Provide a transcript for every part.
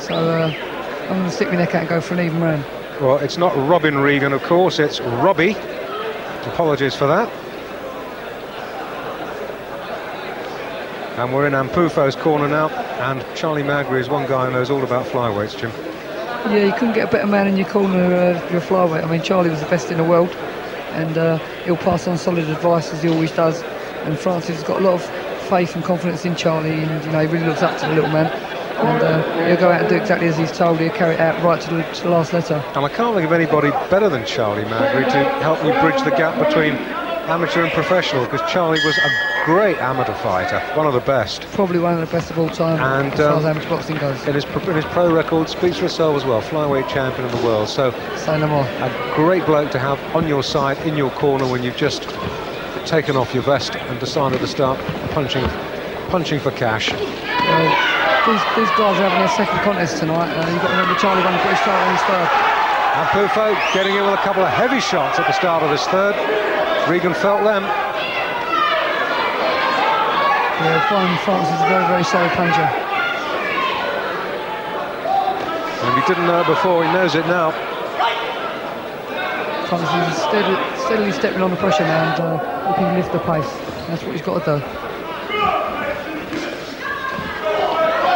So I'm going to stick my neck out and go for an even round. Well, it's not Robin Regan, of course, it's Robbie. Apologies for that. And we're in Ampufo's corner now, and Charlie Magri is one guy who knows all about flyweights, Jim. Yeah, you couldn't get a better man in your corner for your flyweight. I mean, Charlie was the best in the world, and he'll pass on solid advice as he always does. And Francis has got a lot of faith and confidence in Charlie, and he really looks up to the little man. And he'll go out and do exactly as he's told. He'll carry it out right to the last letter. And I can't think of anybody better than Charlie Magri to help me bridge the gap between amateur and professional, because Charlie was a great amateur fighter, one of the best. Probably one of the best of all time, and as far as amateur boxing goes. In his pro record, speaks for itself as well, flyweight champion of the world. So, say no more. A great bloke to have on your side, in your corner, when you've just taken off your vest and decided to start punching for cash. These guys are having their second contest tonight. You've got to remember Charlie won the British title in his third. Ampufo getting in with a couple of heavy shots at the start of his third. Regan felt them. Yeah, Francis is a very, very solid puncher. And if he didn't know it before, he knows it now. Francis is steadily stepping on the pressure now and looking to lift the pace. That's what he's got to do.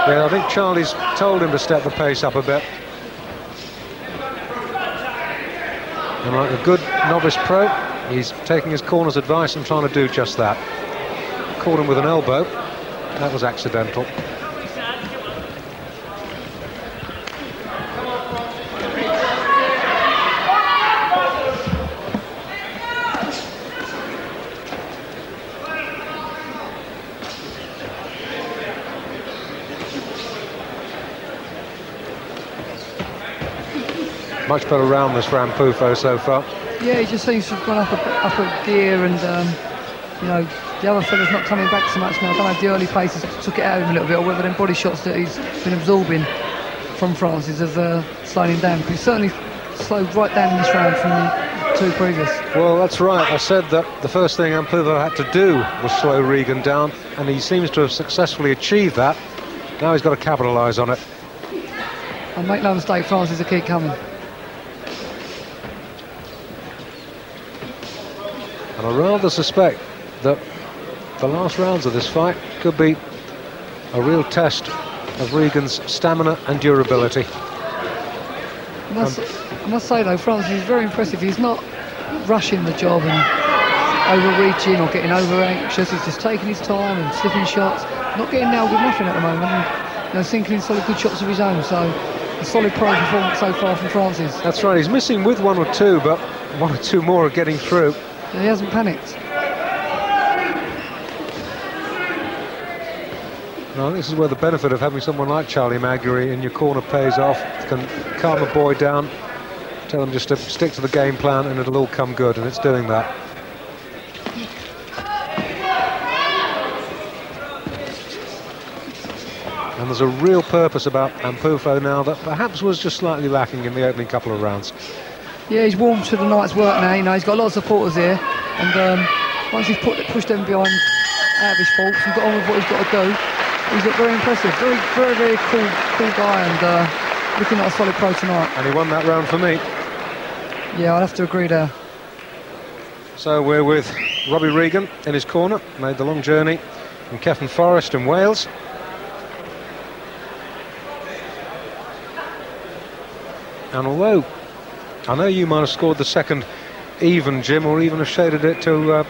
Yeah, I think Charlie's told him to step the pace up a bit. And like a good novice pro, he's taking his corner's advice and trying to do just that. Caught him with an elbow. That was accidental. Much better round this for Ampufo so far. Yeah, he just seems to have gone up a gear, and you know, the other fella's not coming back so much now. I don't know if the early paces took it out of him a little bit, or whether them body shots that he's been absorbing from Francis have slowed him down. Because he certainly slowed right down in this round from the two previous. Well, that's right. I said that the first thing Ampufo had to do was slow Regan down, and he seems to have successfully achieved that. Now he's got to capitalise on it. And make no mistake, Francis will keep coming. And I rather suspect that the last rounds of this fight could be a real test of Regan's stamina and durability. I must say though, Francis is very impressive. He's not rushing the job and overreaching or getting over anxious. He's just taking his time and slipping shots, not getting nailed with nothing at the moment, and sinking in solid good shots of his own. So a solid pro performance so far from Francis. That's right, he's missing with one or two, but one or two more are getting through. Yeah, he hasn't panicked. No, this is where the benefit of having someone like Charlie Magri in your corner pays off. You can calm a boy down, tell him just to stick to the game plan, and it'll all come good, and it's doing that. And there's a real purpose about Ampufo now that perhaps was just slightly lacking in the opening couple of rounds. Yeah, he's warmed to the night's work now. He's got a lot of supporters here, and once he's pushed them behind out of his faults and got on with what he's got to do, he's looked very impressive. Very, very, very cool guy, and looking like a solid pro tonight. And he won that round for me. Yeah, I'd have to agree there. So we're with Robbie Regan in his corner, made the long journey from Cefn Forest in Wales. And although I know you might have scored the second even, Jim, or even have shaded it to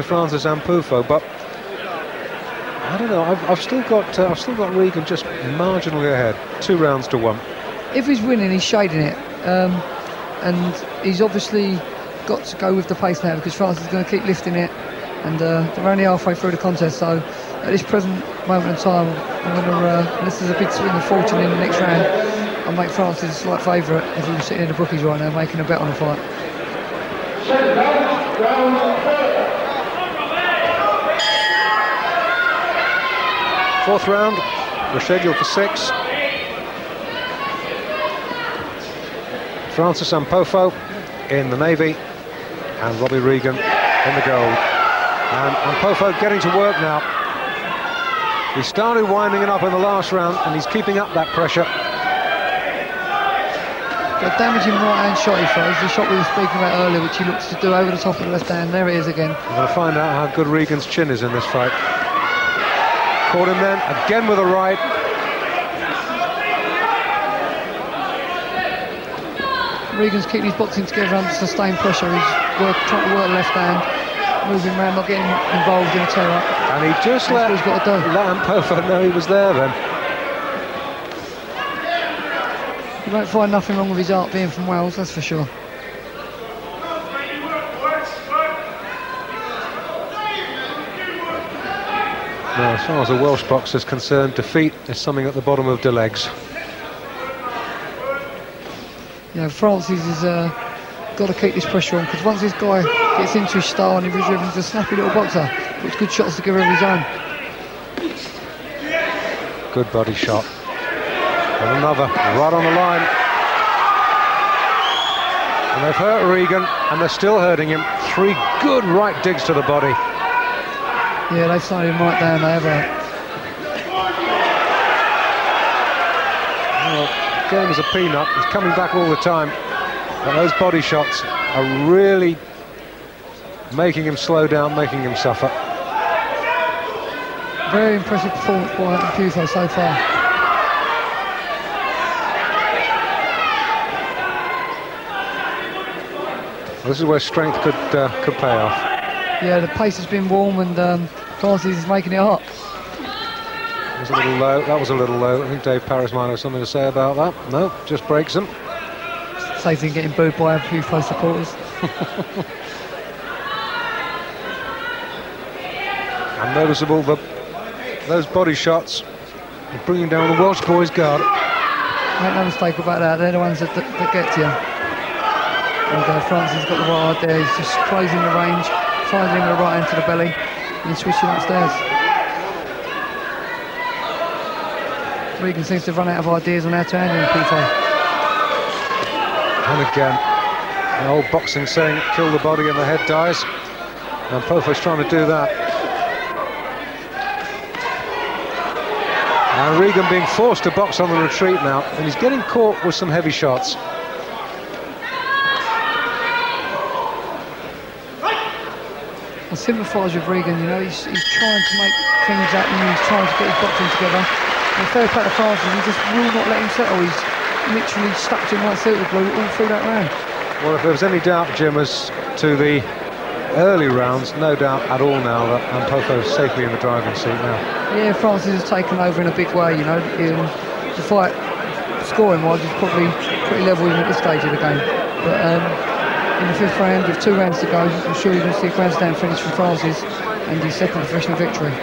Francis Ampufo, but I don't know. I've still got Regan just marginally ahead, 2 rounds to 1. If he's winning, he's shading it, and he's obviously got to go with the pace now because Francis is going to keep lifting it, and they're only halfway through the contest. So at this present moment in time, I'm going to, unless there's a big swing of fortune in the next round, I'll make Francis a slight favourite if he was sitting in the bookies right now making a bet on the fight. Fourth round, we're scheduled for 6. Francis Ampufo in the navy and Robbie Regan in the gold. And Ampufo getting to work now. He started winding it up in the last round and he's keeping up that pressure. Got a damaging right-hand shot he throws, the shot we were speaking about earlier, which he looks to do over the top of the left hand. There it is again. We're going to find out how good Regan's chin is in this fight. Caught him then, again with a right. Regan's keeping his boxing together under sustained pressure. He's trying to work the left hand, moving around, not getting involved in a tear-up. And he just let Ampofo know he was there then. You won't find nothing wrong with his art being from Wales, that's for sure. Now, as far as a Welsh boxer is concerned, defeat is something at the bottom of the legs. Yeah, Francis has got to keep this pressure on, because once this guy gets into his style and he's a snappy little boxer, puts good shots together of his own. Good body shot. And another, right on the line. And they've hurt Regan, and they're still hurting him. 3 good right digs to the body. Yeah, they've slowed him right down, they have. Well, game is a peanut. He's coming back all the time. But those body shots are really making him slow down, making him suffer. Very impressive performance by Ampofo so far. This is where strength could pay off. Yeah, the pace has been warm, and Francis is making it hot. That was a little low. That was a little low. I think Dave Paris might have something to say about that. No, just breaks him. Same thing getting booed by Ampofo supporters. And noticeable that those body shots are bringing down the Welsh boys' guard. Make no mistake about that. They're the ones that get to you. And Francis has got the right idea. He's just closing the range, finding him with the right hand to the belly, and switching upstairs. Regan seems to have run out of ideas on how to handle Ampofo. And again, the old boxing saying, kill the body and the head dies. And Ampofo's trying to do that. And Regan being forced to box on the retreat now, and he's getting caught with some heavy shots. I sympathise with Regan, you know, he's trying to make things happen, he's trying to get his boxing together. And fair play to Francis, he just will not let him settle. He's literally stuck to him like silver glue all through that round. Well, if there was any doubt, Jim, as to the early rounds, no doubt at all now that Ampofo is safely in the driving seat now. Yeah, Francis has taken over in a big way, you know. The fight, scoring-wise, is probably pretty level even at this stage of the game. But in the 5th round, with 2 rounds to go, I'm sure you're going to see a grandstand finish from Francis and his 2nd professional victory.